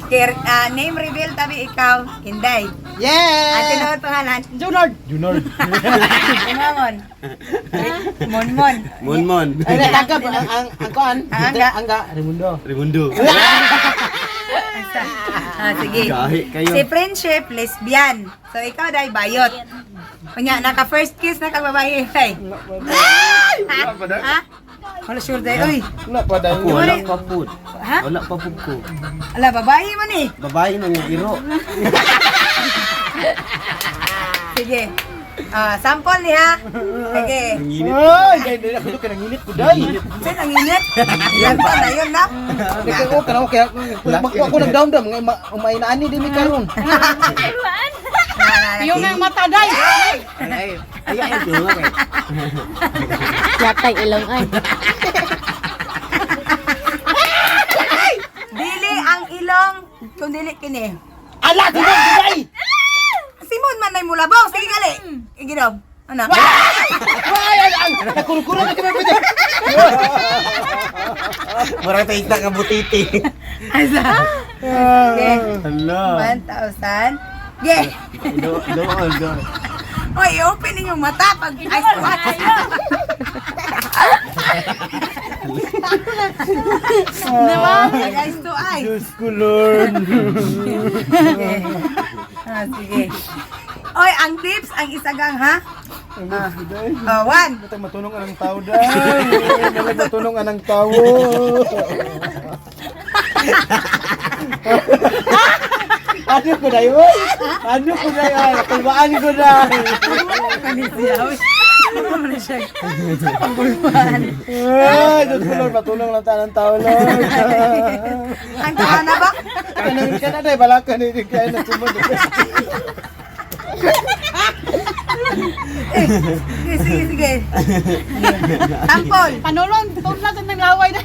Name reveal tabi ikaw, Inday. Yeah! At tinawag pangalan? Junard! Junard! Kumamon. Monmon. Monmon. Ay, natagap ang kuan. Ang angga. Angga. Raimundo. Raimundo. Sige. Gahi kayo. Si friendship, lesbian. So ikaw dahil bayot. Kunya, naka first kiss na kang babae. Hey. Ha? Wala sure dahil. Uy. Wala pa dahil. Ako, wala pa po. Ha? Wala pa po ko. Ala, babae mo ni. Babae na yung iro. Sige. Sample ni ha. Sige. Ang init. Ay, dahil ako doon kananginit ko dahil. Sin, ang init. Yan pa na yun na. Kaya kaya magkuha ko nag-down-down. Umainaan ni din ni Karon. Yung ang mata day. Ay, ito nga kay. Yatay ilong ay. Dili ang ilong kung dili kini. Ala, di ba, di ba? Simon man nay mulabaw. Sige gali. Iginom. Ano? Ay, nakuro-kuro na kami pwede. Murang tayo ka butiti. Asa? Okay. Hala. 1,000. Yeah. Ilo. Oy, open yung mata pag ice water. Diba? Ice to ice. Diyos ko, Lord. Sige. Sige. Oy, ang tips, ang isagang ha? One. Matay matulong anang tao dahil. Matay matulong anang tao. Ano ko na yun? Ano ko na yun? Kalbaan ko na. Kanisiyaw. Ano mo na siya? Pagulpan. Ay, Diyos ko, Lord. Matulong lang tayo ng tao, Lord. Ang tawa na ba? Kanangin ka na dahil. Balakan hindi kaya na sumunod. Sige. Tampol. Panulon, tulad ng laway na.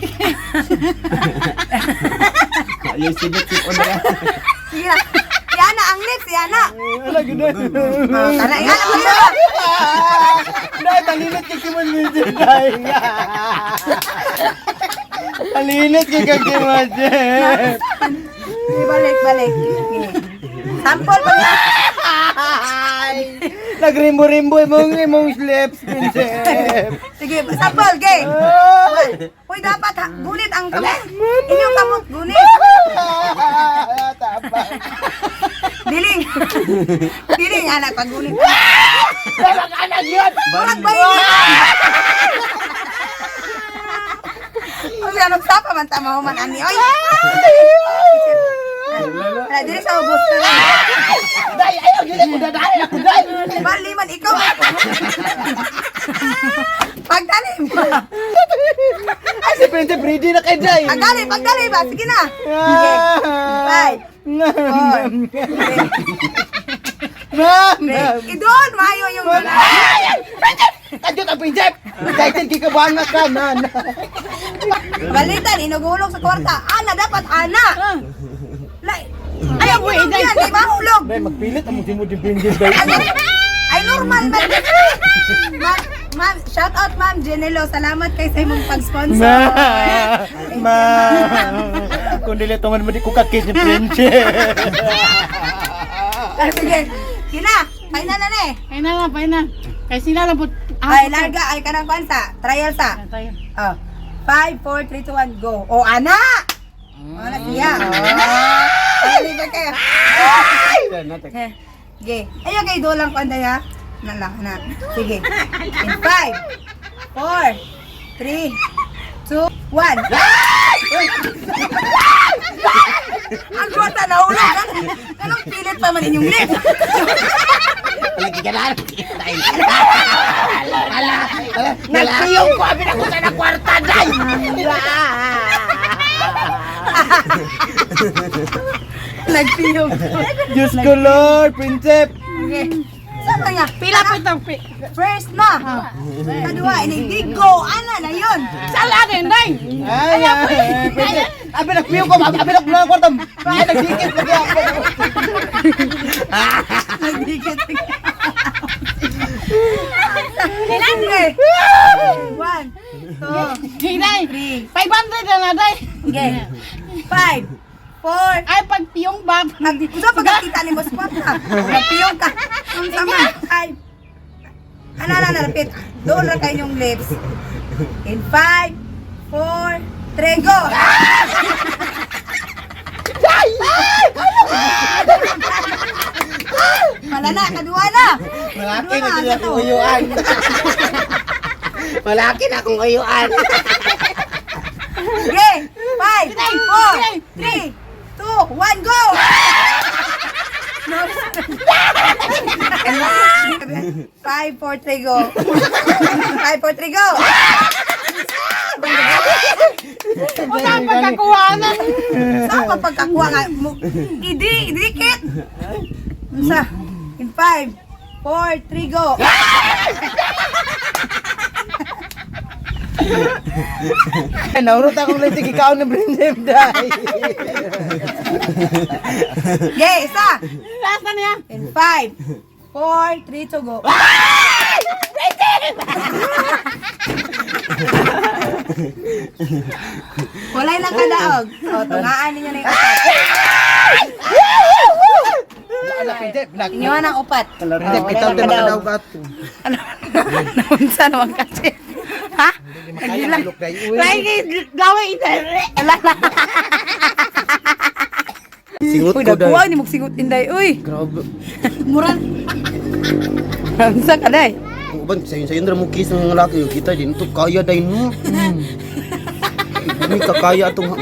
Ayun, sinip-sip on na. Sige na. Yana ang lips, Yana. Ala, gano'n. Tara, Yana mo yun. Dahil, talinit ka kiman medyo dahil. Talinit ka kiman dahil. Sige, balik. Sige. Tampol pa nga. Nagrimbo-rimbo imong lips, prinsip. Sige, sampol, gay. Uy, dapat ha, gunit ang kamot. Inyong kamot, gunit. Diling, anak, pag gunit. Dapat anak yun! Walang bayi. Uy, anong sapa man tama man, ani. Oy. Wala, dili sa ubos ka lang. Day, ayaw, gila ko dadahin ako, day! Bali man, ikaw. Pagdali mo. Ay, si prinsip ready na kay day! Pagdali ba? Sige na. Sige. 5, 4, 3, 2, 1. Idol, mayo yung Kadyo ang prinsip! Dahil kikabuhan nga ka, nan! balitan, inugulog sa kwarta. Ana, dapat ana. Ayaw mo yan, di ba hulog? Day, magpilit ang musimod yung prinsip, day! Ay, normal man. Ma'am, shout out Ma'am Jenelo. Salamat kay sa imong pag-sponsor. Kung dili tungan mo di ko kakis ni prinsip! Sige. Kina, final na eh. Pay na. Kay sila lang po. Ay, larga. Ay, kanang kwansa. Trial sa. Oh. 5, 4, 3, 2, 1, go. Oh, ana! Ana siya. Ay, liga kayo. Sige. Ayaw kay dolang kwanda ya. Nalang na. Sige. In 5, 4, 3, 2, 1. Ang kwarta na ulo. Anong pilit pa man inyong lips? Lagi ka na. Nagpiyong ko, abinakutan ng kwarta, day! Nagpiyong. Diyos ko, Lord, prinsip! Okay. Saan nga? Pila po itong First na. Kadua, inidigo. Ana na yun. Sala din, day. Ay, prinsip! Abinakpiyong ko, abinakpiyong ng kwarta! Ay, nagdikit na kaya ako! Nagdikit. Okay. 1, 2, Hey, day. 3. 500 na na, day. Okay. 5, 4. Ay, pag piyong bab. Usa pagkakita ni mo spot ka. Magpiyong ka. Ang sama. 5. Ano, repeat. Doon na kayo yung lips. In 5, 4, 3, go! Wala na, kadua na. Malaki na sila kong uyuan. Malaki na akong uyuan. Okay, 5, 4, 3, 2, 1, go! 5, 4, 3, go. 5, 4, 3, go. Wala ang pagkakuhanan. Saan ka pagkakuha nga? Idikit. Isa. In 5, 4, 3, go. Naurot akong litig ikaw na brindem dahil. Okay, isa. Last na niya. In 5, 4, 3, 2, go. Walay lang kadaog. O, tungaan ninyo na yung upat. Iniwan ang upat. Hindi, pitaw tayo makadaw ka ito. Naunsa naman kasi. Ha? Nagila. Lagi, gawin ito. Singot Uy, ko dahil. nagkuha ni mo sigut inday. Uy, Grabe. muran. Naunsa ka day? Uban, sayon na mo kiss ng lalaki. Kita din ito, kaya dahil mo. Hindi ka kaya itong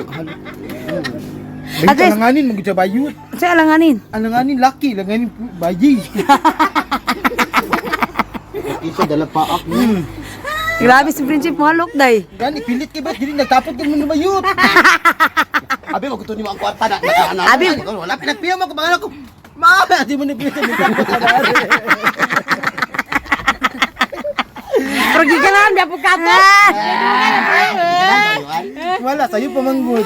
Ate, langanin, mag-isa bayot. sa alanganin. Langanin, laki. Langanin, bayi. Isa, dala paak mo. Grabe si Prinsip mo halok day. Gani, pilit ka ba? Hindi nagtapot ka mo na bayot. Abi, magkuto ni mo ang kwarta na. Abi. Wala, pinagpiya mo ko, mga anak ko. Ma, di mo nagpiya sa mga kwarta na. Pergi ka na, dapat kato. Wala, sa'yo pamanggod.